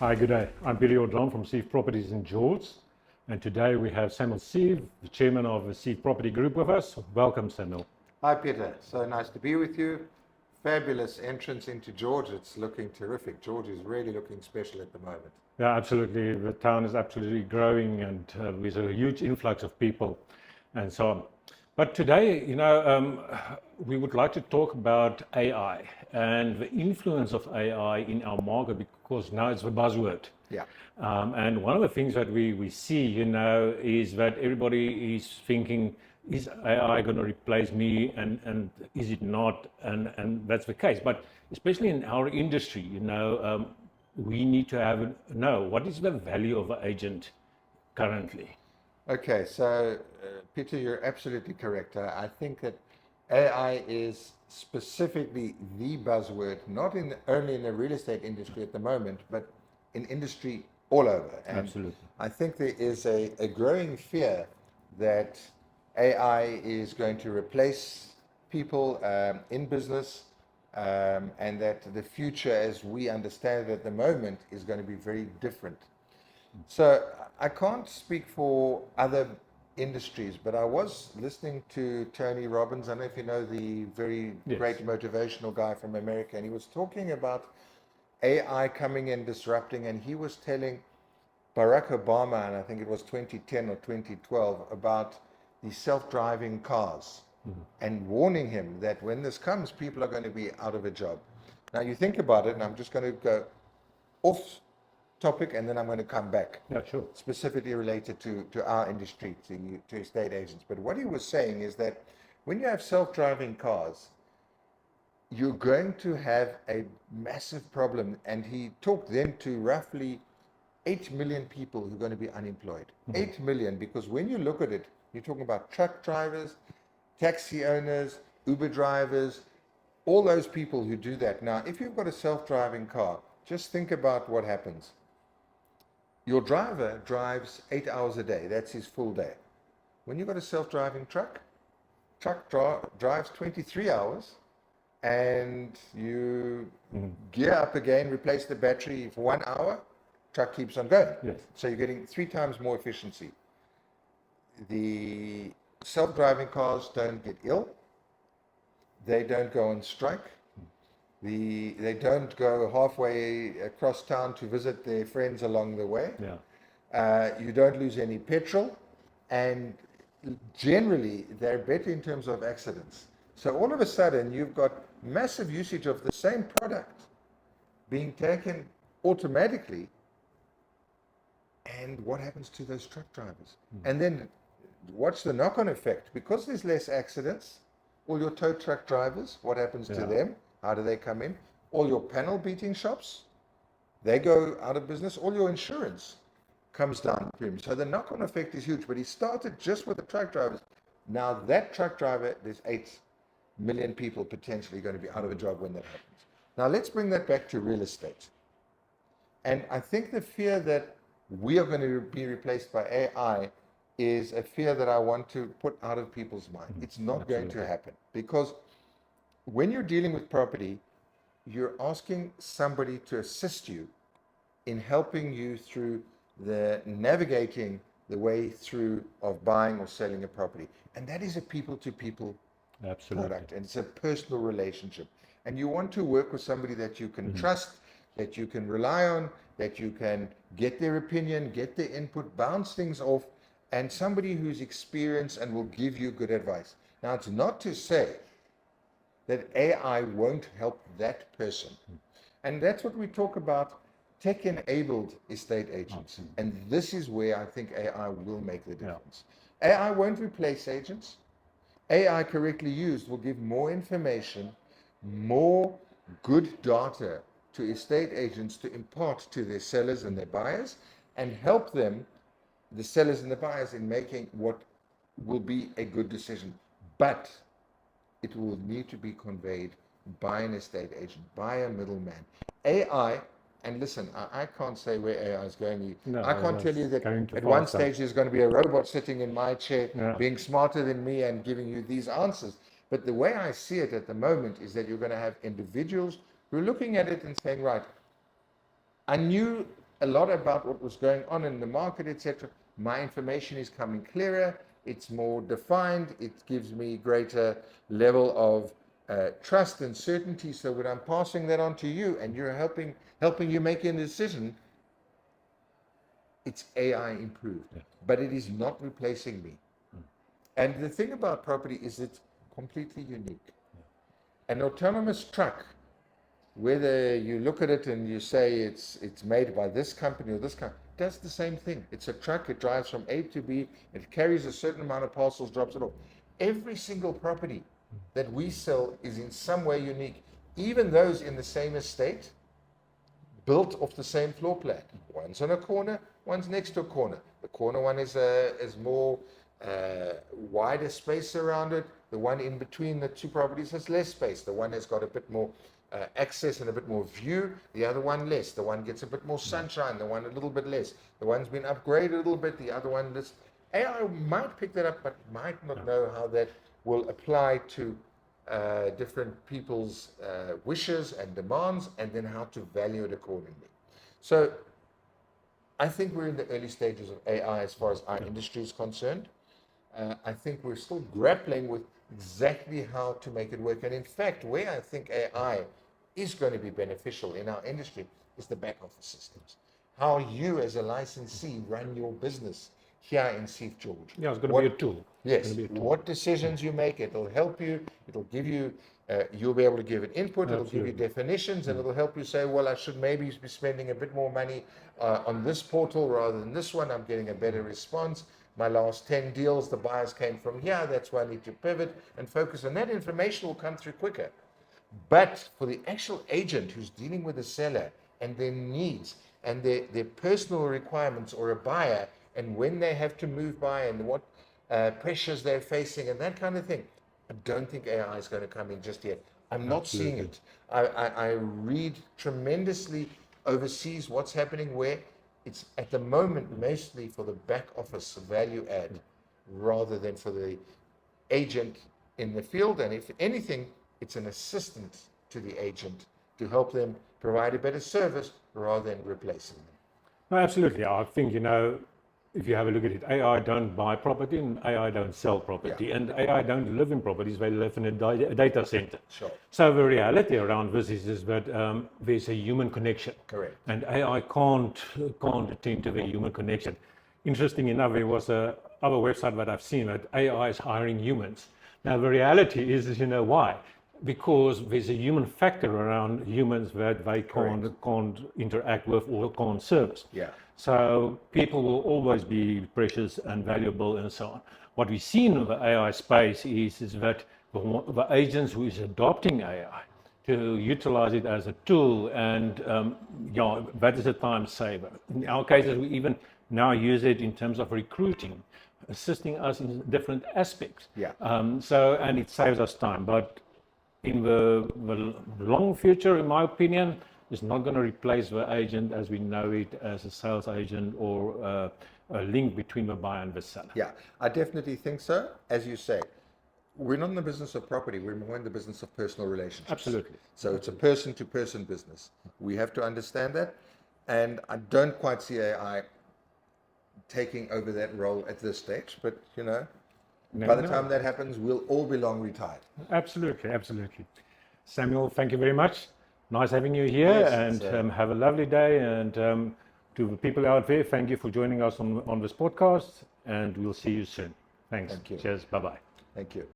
Hi, good day. I'm Pieter Jordaan from Seeff Properties in George. And today we have Samuel Seeff, the chairman of the Seeff Property Group with us. Welcome, Samuel. Hi, Peter. So nice to be with you. Fabulous entrance into George. It's looking terrific. George is really looking special at the moment. Yeah, absolutely. The town is absolutely growing and with a huge influx of people and so on. But today, we would like to talk about AI and the influence of AI in our market because now it's the buzzword. Yeah. And one of the things that we see, is that everybody is thinking, is AI going to replace me and is it not? And that's the case. But especially in our industry, we need to know what is the value of an agent currently. Okay, so Peter, you're absolutely correct. I think that AI is specifically the buzzword, not only in the real estate industry at the moment, but in industry all over. And Absolutely. I think there is a growing fear that AI is going to replace people in business, and that the future as we understand it at the moment is going to be very different. So I can't speak for other industries, but I was listening to Tony Robbins. I don't know if you know the very Yes. great motivational guy from America, and he was talking about AI coming and disrupting, and he was telling Barack Obama, and I think it was 2010 or 2012, about the self-driving cars, and warning him that when this comes, people are going to be out of a job. Now you think about it, and I'm just going to go off topic, and then I'm going to come back. Yeah, sure. Specifically related to our industry, to estate agents. But what he was saying is that when you have self-driving cars, you're going to have a massive problem. And he talked then to roughly 8 million people who are going to be unemployed. 8 million, because when you look at it, you're talking about truck drivers, taxi owners, Uber drivers, all those people who do that. Now, if you've got a self-driving car, just think about what happens. Your driver drives 8 hours a day. That's his full day. When you've got a self-driving truck drives 23 hours, and you gear up again, replace the battery for 1 hour, truck keeps on going. Yes. So you're getting 3 times more efficiency. The self-driving cars don't get ill. They don't go on strike. They don't go halfway across town to visit their friends along the way. Yeah. You don't lose any petrol, and generally they're better in terms of accidents. So all of a sudden you've got massive usage of the same product being taken automatically. And what happens to those truck drivers? And then what's the knock-on effect? Because there's less accidents, all your tow truck drivers, what happens to them? How do they come in? All your panel beating shops, they go out of business. All your insurance comes down premium. So the knock-on effect is huge. But he started just with the truck drivers. Now that truck driver, there's 8 million people potentially going to be out of a job when that happens. Now let's bring that back to real estate. And I think the fear that we are going to be replaced by AI is a fear that I want to put out of people's mind. It's not going to happen, because when you're dealing with property, you're asking somebody to assist you in helping you through the navigating the way through of buying or selling a property. And that is a people-to-people product, and it's a personal relationship. And you want to work with somebody that you can trust, that you can rely on, that you can get their opinion, get their input, bounce things off, and somebody who's experienced and will give you good advice. Now, it's not to say that AI won't help that person. And that's what we talk about, tech-enabled estate agents. And this is where I think AI will make the difference. AI won't replace agents. AI correctly used will give more information, more good data to estate agents to impart to their sellers and their buyers, and help them, the sellers and the buyers, in making what will be a good decision. But it will need to be conveyed by an estate agent, by a middleman. AI, and listen, I can't say where AI is going. No, I can't tell you that at far one stage there's going to be a robot sitting in my chair, being smarter than me and giving you these answers. But the way I see it at the moment is that you're going to have individuals who are looking at it and saying, right, I knew a lot about what was going on in the market, etc. My information is coming clearer. It's more defined. It gives me greater level of trust and certainty. So when I'm passing that on to you, and you're helping you make a decision, it's AI improved, but it is not replacing me. And the thing about property is it's completely unique. An autonomous truck, whether you look at it and you say it's made by this company or this company, does the same thing. It's a truck. It drives from A to B. It carries a certain amount of parcels, drops it off. Every single property that we sell is in some way unique. Even those in the same estate, built off the same floor plan. One's on a corner, one's next to a corner. The corner one is more wider space around it. The one in between the two properties has less space. The one has got a bit more access and a bit more view. The other one less. The one gets a bit more sunshine. The one a little bit less. The one's been upgraded a little bit. The other one less. AI might pick that up, but might not know how that will apply to different people's wishes and demands, and then how to value it accordingly. So I think we're in the early stages of AI as far as our industry is concerned. I think we're still grappling with exactly how to make it work. And in fact, where I think AI is going to be beneficial in our industry is the back office systems. How you as a licensee run your business here in Seeff, George. Yeah, it's going to be a tool. Yes, what decisions you make, it'll help you, it'll give you, you'll be able to give it input, it'll give you definitions, and it'll help you say, well, I should maybe be spending a bit more money on this portal rather than this one. I'm getting a better response. My last 10 deals, the buyers came from here. That's why I need to pivot and focus. And that information will come through quicker. But for the actual agent who's dealing with a seller and their needs and their personal requirements, or a buyer, and when they have to move by and what pressures they're facing and that kind of thing, I don't think AI is going to come in just yet. I'm not seeing it. I read tremendously overseas what's happening, where it's at the moment mostly for the back office value add rather than for the agent in the field. And if anything, it's an assistant to the agent to help them provide a better service rather than replacing them. No, absolutely. I think, if you have a look at it, AI don't buy property and AI don't sell property, and AI don't live in properties, they live in a data center. Sure. So the reality around this is that there's a human connection. Correct. And AI can't attend to the human connection. Interesting enough, there was a other website that I've seen that AI is hiring humans. Now the reality is why? Because there's a human factor around humans that they can't interact with or can't service. Yeah. So people will always be precious and valuable and so on. What we see in the AI space is that the agents who is adopting AI to utilize it as a tool, and that is a time saver. In our cases, we even now use it in terms of recruiting, assisting us in different aspects. Yeah. And it saves us time. But in the long future, in my opinion, it's not going to replace the agent as we know it as a sales agent or a link between the buyer and the seller. Yeah, I definitely think so. As you say, we're not in the business of property, we're more in the business of personal relationships. Absolutely. So it's a person-to-person business. We have to understand that. And I don't quite see AI taking over that role at this stage, but by the time that happens, we'll all be long retired. Absolutely, absolutely. Samuel, thank you very much. Nice having you here, and have a lovely day. And to the people out there, thank you for joining us on this podcast, and we'll see you soon. Thanks. Thank you. Cheers. Bye-bye. Thank you.